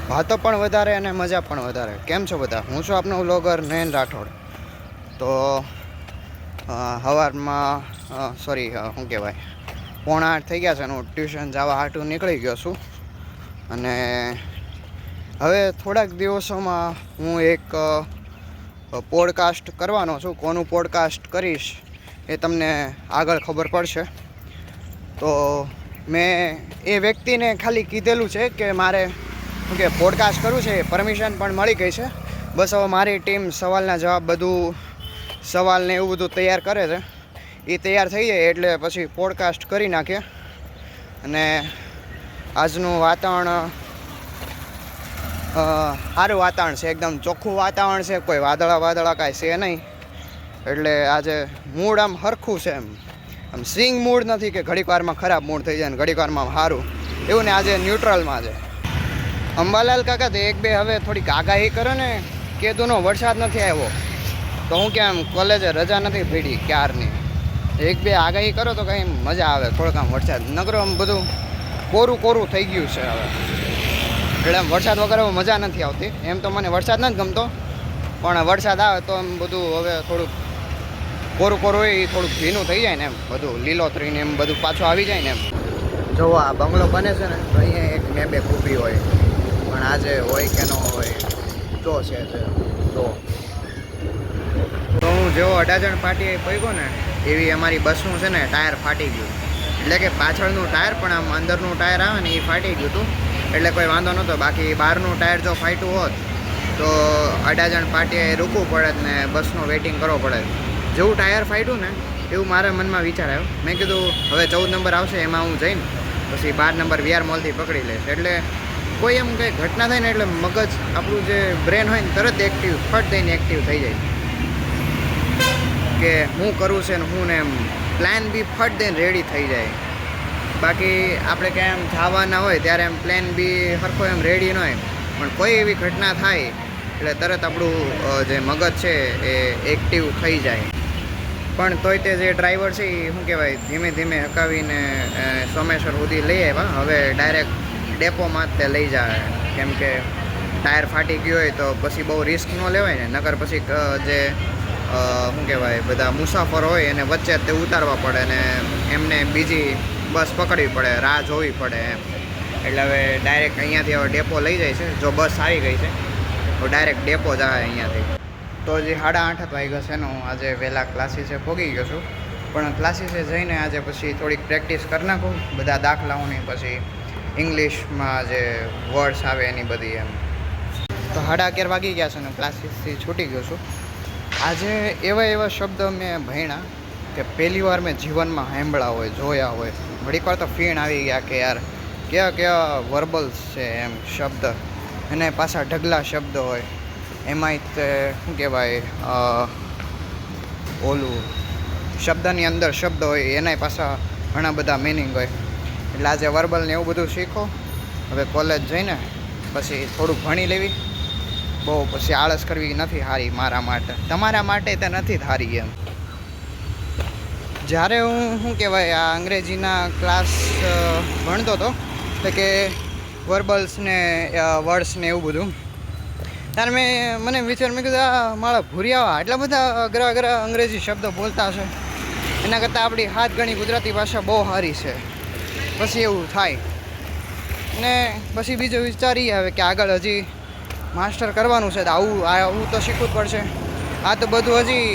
વાતો પણ વધારે અને મજા પણ વધારે. કેમ છો બધા? હું છું આપનો વ્લોગર નયન રાઠોડ. તો સવારમાં શું કહેવાય, 7:45 થઈ ગયા છે. હું ટ્યુશન જવા હાટું નીકળી ગયો છું. અને હવે થોડાક દિવસોમાં હું એક પોડકાસ્ટ કરવાનો છું. કોનું પોડકાસ્ટ કરીશ એ તમને આગળ ખબર પડશે. તો મેં એ વ્યક્તિને ખાલી કીધેલું છે કે મારે કે પોડકાસ્ટ કરવું છે, પરમિશન પણ મળી ગઈ છે. બસ હવે મારી ટીમ સવાલના જવાબ બધું સવાલને એવું બધું તૈયાર કરે છે. એ તૈયાર થઈ જાય એટલે પછી પોડકાસ્ટ કરી નાખીએ. અને આજનું વાતાવરણ સારું વાતાવરણ છે, એકદમ ચોખ્ખું વાતાવરણ છે, કોઈ વાદળા કાંઈ છે નહીં. એટલે આજે મૂડ આમ સરખું છે, આમ સ્વિંગ મૂડ નથી કે ઘડીક વારમાં ખરાબ મૂડ થઈ જાય ને ઘડીક વારમાં સારું એવું ને. આજે ન્યુટ્રલમાં છે. અંબાલાલ કાકા તો એક બે હવે થોડીક આગાહી કરો ને, કીધુંનો વરસાદ નથી આવ્યો તો હું કેમ કોલેજે રજા નથી પડી ક્યારની. એક બે આગાહી કરો તો કંઈ મજા આવે, થોડોક આમ વરસાદ. નકરો આમ બધું કોરું થઈ ગયું છે હવે. એટલે આમ વરસાદ વગર મજા નથી આવતી. એમ તો મને વરસાદ નથી ગમતો, પણ વરસાદ આવે તો એમ બધું હવે થોડુંક કોરું હોય એ થોડુંક ભીનું થઈ જાય ને, એમ બધું લીલોતરીને એમ બધું પાછું આવી જાય ને એમ. જો આ બંગલો બને છે ને તો અહીંયા એક મેં બે ઊભી હોય, પણ આજે હોય કે ન હોય જો છે જો. તો હું જેવો અડાજણ પાટી પગ્યો ને એવી અમારી બસનું છે ને ટાયર ફાટી ગયું. એટલે કે પાછળનું ટાયર પણ આમ અંદરનું ટાયર આવે ને એ ફાટી ગયું હતું. એટલે કોઈ વાંધો નહોતો. બાકી બહારનું ટાયર જો ફાટ્યું હોત તો અડાજણ પાટીએ રૂકવું પડે ને બસનું વેઇટિંગ કરવો પડે. જેવું ટાયર ફાટ્યું ને એવું મારા મનમાં વિચાર આવ્યો. મેં કીધું હવે 14 નંબર આવશે એમાં હું જઈને પછી 12 નંબર VR મોલથી પકડી લઈશ. એટલે કોઈ એમ કંઈ ઘટના થાય ને એટલે મગજ આપણું જે બ્રેન હોય ને તરત એક્ટિવ ફટ દઈને એક્ટિવ થઈ જાય કે હું કરવું છે ને હું ને એમ પ્લાન બી ફટ દઈને રેડી થઈ જાય. બાકી આપણે ક્યાં એમ જવાના હોય ત્યારે એમ પ્લાન બી સરખો એમ રેડી ન હોય, પણ કોઈ એવી ઘટના થાય એટલે તરત આપણું જે મગજ છે એ એક્ટિવ થઈ જાય. પણ તોય તે જે ડ્રાઈવર છે એ શું કહેવાય ધીમે ધીમે હકાવીને સોમેશ્વર સુધી લઈ આવ્યા. હવે ડાયરેક્ટ ડેપોમાં જ તે લઈ જાય, કેમ કે ટાયર ફાટી ગયું હોય તો પછી બહુ રિસ્ક ન લેવાય ને. નકર પછી જે શું કહેવાય બધા મુસાફર હોય એને વચ્ચે તે ઉતારવા પડે ને એમને બીજી બસ પકડવી પડે, રાહ જોવી પડે એમ. એટલે હવે ડાયરેક્ટ અહીંયાથી હવે ડેપો લઈ જાય છે. જો બસ આવી ગઈ છે તો ડાયરેક્ટ ડેપો જાય અહીંયાથી. તો હજી 8:30 વાગ્યા છે ને હું આજે વહેલા ક્લાસીસે પહોંચી ગયો છું. પણ ક્લાસીસે જઈને આજે પછી થોડીક પ્રેક્ટિસ કરી નાખું બધા દાખલાઓની, પછી ઇંગ્લિશમાં જે વર્ડ્સ આવે એની બધી એમ. તો 11:30 વાગી ગયા છે ને ક્લાસીસથી છૂટી ગયો છું. આજે એવા શબ્દ મેં ભણ્યા કે પહેલી વાર મેં જીવનમાં સાંભળ્યા હોય, જોયા હોય. ઘડીક વાર તો ફીણ આવી ગયા કે યાર કેવા વર્બલ્સ છે એમ શબ્દ, અને પાછા ઢગલા શબ્દ હોય. એમાંય તે શું કહેવાય ઓલું શબ્દની અંદર શબ્દ હોય એનાય પાછા ઘણા બધા મિનિંગ હોય. એટલે આજે વર્બલ ને એવું બધું શીખો. હવે કોલેજ જઈને પછી થોડુંક ભણી લેવી. બહુ પછી આળસ કરવી નથી સારી મારા માટે, તમારા માટે તે નથી સારી એમ. જ્યારે હું શું કહેવાય આ અંગ્રેજીના ક્લાસ ભણતો હતો એટલે કે વર્બલ્સ ને વર્ડ્સ ને એવું બધું, ત્યારે મને વિચાર મેં કીધું આ મારા ભૂરિયાવા આટલા બધા અઘરા અંગ્રેજી શબ્દ બોલતા છે, એના કરતાં આપણી હાથ ગણી ગુજરાતી ભાષા બહુ સારી છે. પછી એવું થાય ને પછી બીજો વિચાર એ આવે કે આગળ હજી માસ્ટર કરવાનું છે તો આવું તો શીખવું જ પડશે. આ તો બધું હજી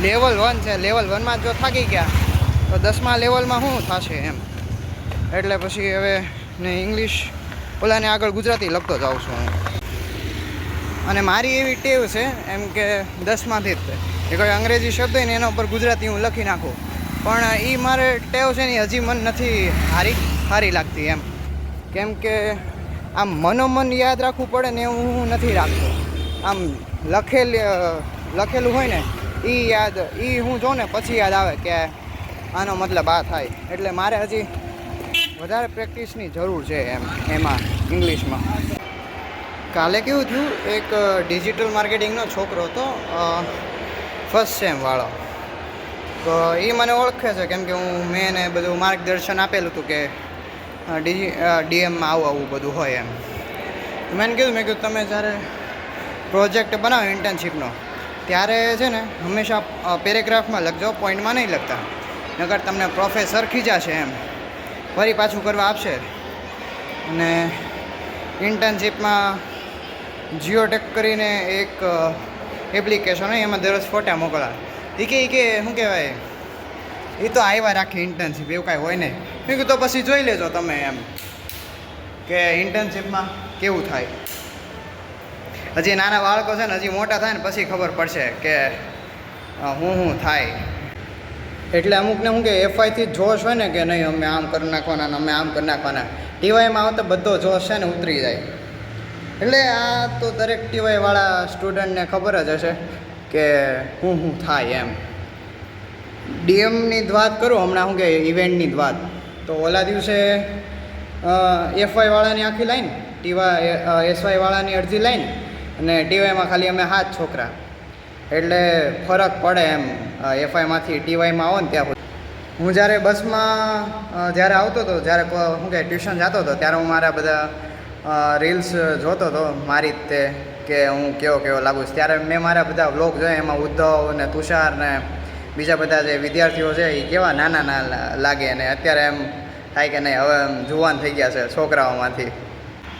લેવલ 1 છે. લેવલ 1માં જો થાકી ગયા તો 10મા લેવલમાં શું થશે એમ. એટલે પછી હવે ને ઇંગ્લિશ ઓલાને આગળ ગુજરાતી લખતો જાઉં છું હું. અને મારી એવી ટેવ છે એમ કે 10માંથી જ કોઈ અંગ્રેજી શબ્દ હોય ને એના ઉપર ગુજરાતી હું લખી નાખું. પણ એ મારે ટેવ છે ને હજી મને નથી સારી લાગતી એમ. કેમ કે આમ મનોમન યાદ રાખવું પડે ને એવું હું નથી રાખતો. આમ લખેલું હોય ને એ હું જોઉં ને પછી યાદ આવે કે આનો મતલબ આ થાય. એટલે મારે હજી વધારે પ્રેક્ટિસની જરૂર છે એમ એમાં ઇંગ્લિશમાં. કાલે કેવું થયું, એક ડિજિટલ માર્કેટિંગનો છોકરો હતો ફર્સ્ટ સેમ વાળો. તો એ મને ઓળખે છે કેમ કે મેં એને બધું માર્ગદર્શન આપેલું હતું કે ડીએમમાં આવું બધું હોય એમ. મેં કીધું તમે જ્યારે પ્રોજેક્ટ બનાવો ઇન્ટર્નશીપનો ત્યારે છે ને હંમેશા પેરેગ્રાફમાં લખજો, પોઈન્ટમાં નહીં લખતા, નકર તમને પ્રોફેસર ખીજાશે એમ, ફરી પાછું કરવા આપશે. અને ઇન્ટર્નશીપમાં જીઓટેક કરીને એક એપ્લિકેશન હોય, એમાં દરરોજ ફોટા મોકલા. એ કે શું કહેવાય, એ તો આવ્યા રાખે ઇન્ટર્નશીપ, એવું કાંઈ હોય નહીં. મેં કીધું તો પછી જોઈ લેજો તમે એમ કે ઇન્ટર્નશીપમાં કેવું થાય. હજી નાના બાળકો છે ને, હજી મોટા થાય ને પછી ખબર પડશે કે શું થાય. એટલે અમુકને શું કે એફઆઈથી જોશ હોય ને કે નહીં અમે આમ કરી નાખવાના ને અમે આમ કરી નાખવાના, ટીવાયમાં આવતા બધો જોશ છે ને ઉતરી જાય. એટલે આ તો દરેક ટીવાયવાળા સ્ટુડન્ટને ખબર જ હશે કે શું થાય એમ. ડીએમની જ વાત કરું હમણાં, શું કે ઇવેન્ટની જ વાત, તો ઓલા દિવસે એફવાયવાળાની આખી લાઈન, એસવાયવાળાની અડધી લાઈન, અને ટીવાયમાં ખાલી અમે 7 છોકરા. એટલે ફરક પડે એમ એફઆઈમાંથી ટીવાયમાં આવો ને ત્યાં સુધી. હું જ્યારે બસમાં જ્યારે આવતો હતો, જ્યારે શું કહે ટ્યુશન જતો હતો, ત્યારે હું મારા બધા રીલ્સ જોતો હતો મારી રીતે કે હું કેવો લાગુ છું. ત્યારે મેં મારા બધા વ્લોગ જોયા, એમાં ઉદ્ધવ ને તુષાર ને બીજા બધા જે વિદ્યાર્થીઓ છે એ કેવા નાના લાગે, અને અત્યારે એમ થાય કે નહીં હવે એમ જુવાન થઈ ગયા છે છોકરાઓમાંથી.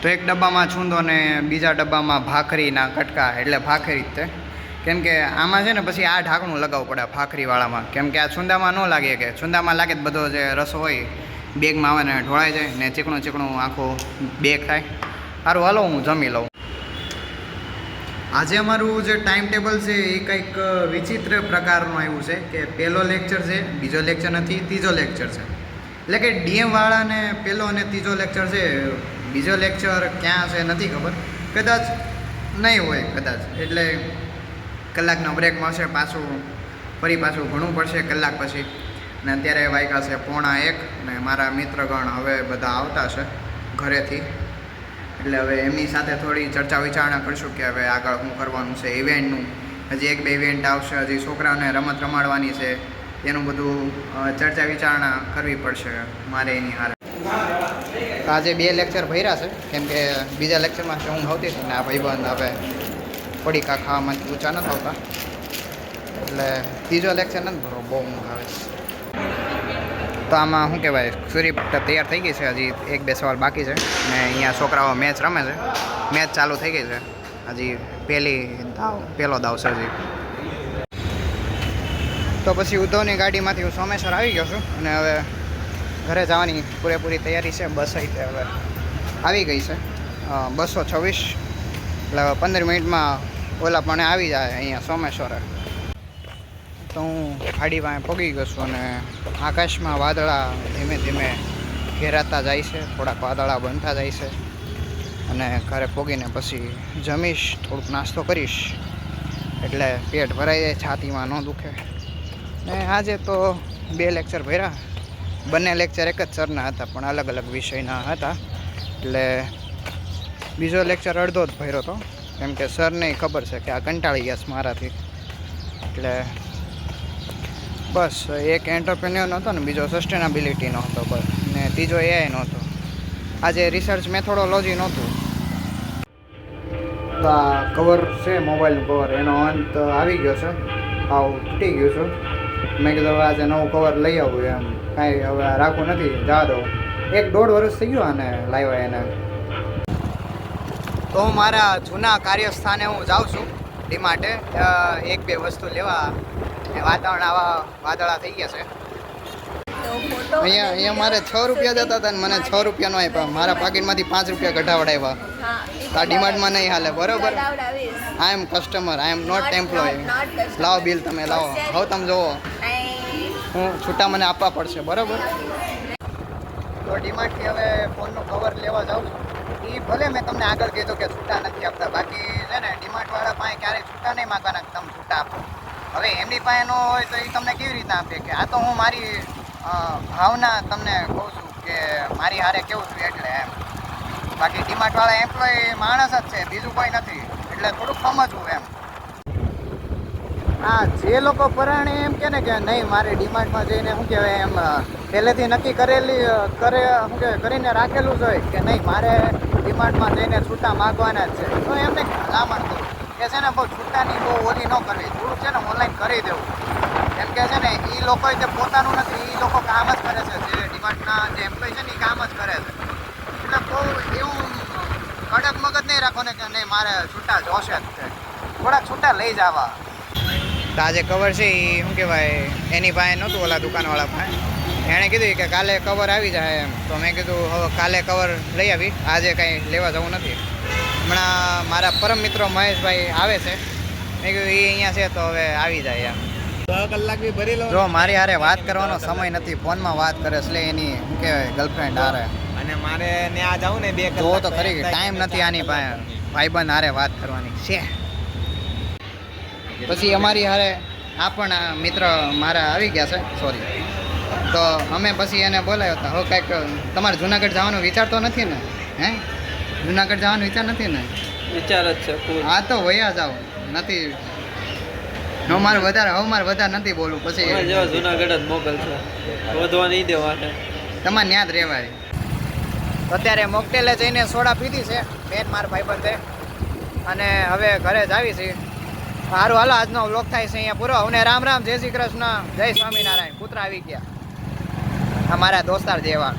તો એક ડબ્બામાં છૂંદો ને બીજા ડબ્બામાં ભાખરીના કટકા, એટલે ભાખરી જ તે. કેમ કે આમાં છે ને પછી આ ઢાંકણું લગાવવું પડે ભાખરીવાળામાં, કેમ કે આ છૂંદામાં ન લાગે, કે છૂંદામાં લાગે તો બધો જે રસો હોય બેગમાં આવે ને ઢોળાઈ જાય ને ચીકણું આખું બેગ થાય. સારું હાલો હું જમી લઉં. આજે અમારું જે ટાઈમ ટેબલ છે એ કંઈક વિચિત્ર પ્રકારનું આવ્યું છે કે પહેલો લેક્ચર છે, બીજો લેક્ચર નથી, ત્રીજો લેક્ચર છે. એટલે કે ડીએમવાળાને પહેલો અને ત્રીજો લેક્ચર છે, બીજો લેક્ચર ક્યાં છે નથી ખબર, કદાચ નહીં હોય કદાચ. એટલે કલાકનો બ્રેક મળશે, ફરી પાછું ભણવું પડશે કલાક પછી. અને અત્યારે વાગ્યા છે 1:45 અને મારા મિત્રગણ હવે બધા આવતા છે ઘરેથી, એટલે હવે એમની સાથે થોડી ચર્ચા વિચારણા કરીશું કે હવે આગળ શું કરવાનું છે. ઇવેન્ટનું હજી 1-2 ઇવેન્ટ આવશે, હજી છોકરાઓને રમત રમાડવાની છે, એનું બધું ચર્ચા વિચારણા કરવી પડશે મારે એની હારે. આજે 2 લેક્ચર ભર્યા છે, કેમ કે બીજા લેક્ચરમાં ઊંઘ આવતી હતી ને આ ભાઈબંધ હવે પડીકા ખાવામાંથી ઊંચા નથી આવતા, એટલે ત્રીજો લેક્ચર નથી ભરો, બહુ ઊંઘ આવે છે. તો આમાં શું કહેવાય, સ્ક્રિપ્ટ તૈયાર થઈ ગઈ છે, હજી 1-2 સવાલ બાકી છે. ને અહીંયા છોકરાઓ મેચ રમે છે, મેચ ચાલુ થઈ ગઈ છે, હજી પહેલો દાવ છે હજી. તો પછી ઉદ્ધવની ગાડીમાંથી હું સોમેશ્વર આવી ગયો છું, અને હવે ઘરે જવાની પૂરેપૂરી તૈયારી છે. બસ అయితే હવે આવી ગઈ છે 226, એટલે 15 મિનિટમાં ઓલા પણ આવી જાય અહીંયા સોમેશ્વરે. તો હું ગાડી પાસે પગી ગયો છું, અને આકાશમાં વાદળા ધીમે ધીમે ઘેરાતા જાય છે, થોડાક વાદળા બનતા જાય છે. અને ઘરે પગીને પછી જમીશ, થોડુંક નાસ્તો કરીશ, એટલે પેટ ભરાઈ જાય, છાતીમાં ન દુખે. ને આજે તો 2 લેક્ચર ભર્યા, બંને લેક્ચર એક જ સરના હતા પણ અલગ અલગ વિષયના હતા. એટલે બીજો લેક્ચર અડધો જ ભર્યો હતો, કેમ કે સરને ખબર છે કે આ કંટાળી ગયા છે મારાથી. એટલે બસ એક એન્ટરપ્રેન્યોરનો હતો ને બીજો સસ્ટેનેબિલિટીનો હતો, બસ, ને ત્રીજો એઆઈનો હતો. આજે રિસર્ચ મેથોડોલોજી નહોતું. તો આ કવર છે મોબાઈલનું કવર, એનો અંત આવી ગયો છે, આવ તૂટી ગયું છે. મેં કીધું હવે આજે નવું કવર લઈ આવું એમ, કાંઈ હવે રાખવું નથી, જવા દો. 1-1.5 વર્ષ થઈ ગયું આને લાવ્યા એને. તો હું મારા જૂના કાર્યસ્થાને હું જાઉં છું ડીમાર્ટે 1-2 વસ્તુ લેવા. વાતાવરણ આવા વાદળા થઈ ગયા છે. અહીંયા મારે 6 રૂપિયા જતા હતા ને મને 6 રૂપિયાનો આપ્યા, મારા પાકીટમાંથી 5 રૂપિયા કઢાવડાવ્યા. આ ડીમાર્ટમાં નહીં હાલે, બરોબર? I am customer, I am not employ. લાવો બિલ, તમે લાવો. હવે તમે જુઓ, હું છૂટા મને આપવા પડશે, બરોબર? તો ડીમાર્ટથી હવે ફોનનું કવર લેવા જાઉં છું. એ ભલે મેં તમને આગળ કીધું કે છૂટા નથી આપતા, બાકી છે ને ડીમાર્ટવાળા પાસે ક્યારેય છૂટા નહીં માગવાના કે તમે છૂટા આપો. હવે એમની પાસે ન હોય તો એ તમને કેવી રીતના આપે? કે આ તો હું મારી ભાવના તમને કહું છું કે મારી હારે કેવું છું એટલે એમ. બાકી ડીમાર્ટવાળા એમ્પ્લોય માણસ જ છે, બીજું કોઈ નથી, એટલે થોડુંક સમજવું એમ. હા, જે લોકો પરાણે એમ કે ને કે નહીં મારે ડીમાર્ટમાં જઈને શું કહેવાય એમ પહેલેથી નક્કી કરીને રાખેલું જ હોય કે નહીં મારે ડિમાન્ડમાં જઈને છૂટા માગવાના જ છે, તો એમને ભલામણ કરું કે છે ને બહુ છૂટાની બહુ ઓલી ન કરવી, થોડુંક છે ને ઓનલાઈન કરી દેવું. કેમ કે છે ને એ લોકો તે પોતાનું નથી, એ લોકો કામ જ કરે છે, જે ડિમાન્ડના જે એમ્પ્લોય છે ને એ કામ જ કરે છે. એટલે બહુ એવું કડક મગજ નહીં રાખો ને કે નહીં મારે છૂટા જોશે જ છે, થોડાક છૂટા લઈ જવા. તો આ જે કવર છે એ શું કહેવાય એની પાસે નહોતું, ઓલા દુકાનવાળા પાસે. એણે કીધું કે કાલે કવર આવી જાય એમ, તો મેં કીધું હવે કાલે કવર લઈ આવી, આજે કાંઈ લેવા જવું નથી. હમણાં મારા પરમ મિત્રો મહેશભાઈ આવે છે, મેં કીધું એ અહીંયા છે તો હવે આવી જાય એમ. 2 કલાક બી ભરી લો. જો મારી હારે વાત કરવાનો સમય નથી, ફોનમાં વાત કરે એટલે એની શું કહેવાય ગર્લફ્રેન્ડ હારે. અને મારે ત્યાં જાઉં ને 2 જો કલાક તો ખરી ટાઈમ નથી આની પાસે ભાઈબંધ હારે વાત કરવાની છે. પછી અમારી હારે આ પણ મિત્ર મારા આવી ગયા છે, સોરી. તો અમે પછી એને બોલાવ્યો હતા, હવે કંઈક તમારે જુનાગઢ જવાનો વિચાર તો નથી ને? હે જુનાગઢ જવાનો વિચાર નથી ને? વિચાર જ છે. હા તો વયા જાઓ, નથી મારે વધારે નથી બોલવું. પછી જુનાગઢ જ મોકલ છે, વધવા નહીં દેવાને, તમારે ન્યાદ રહેવાય. અત્યારે મોકટેલે જઈને સોડા પીધી છે બેન મારા ભાઈબંધે, અને હવે ઘરે જ આવી છે. સારું હાલો, આજનો વ્લોગ થાય છે અહીંયા પૂરો. અને રામ રામ, જય શ્રી કૃષ્ણ, જય સ્વામિનારાયણ. પુત્ર આવી ગયા અમારા દોસ્તાર જેવા.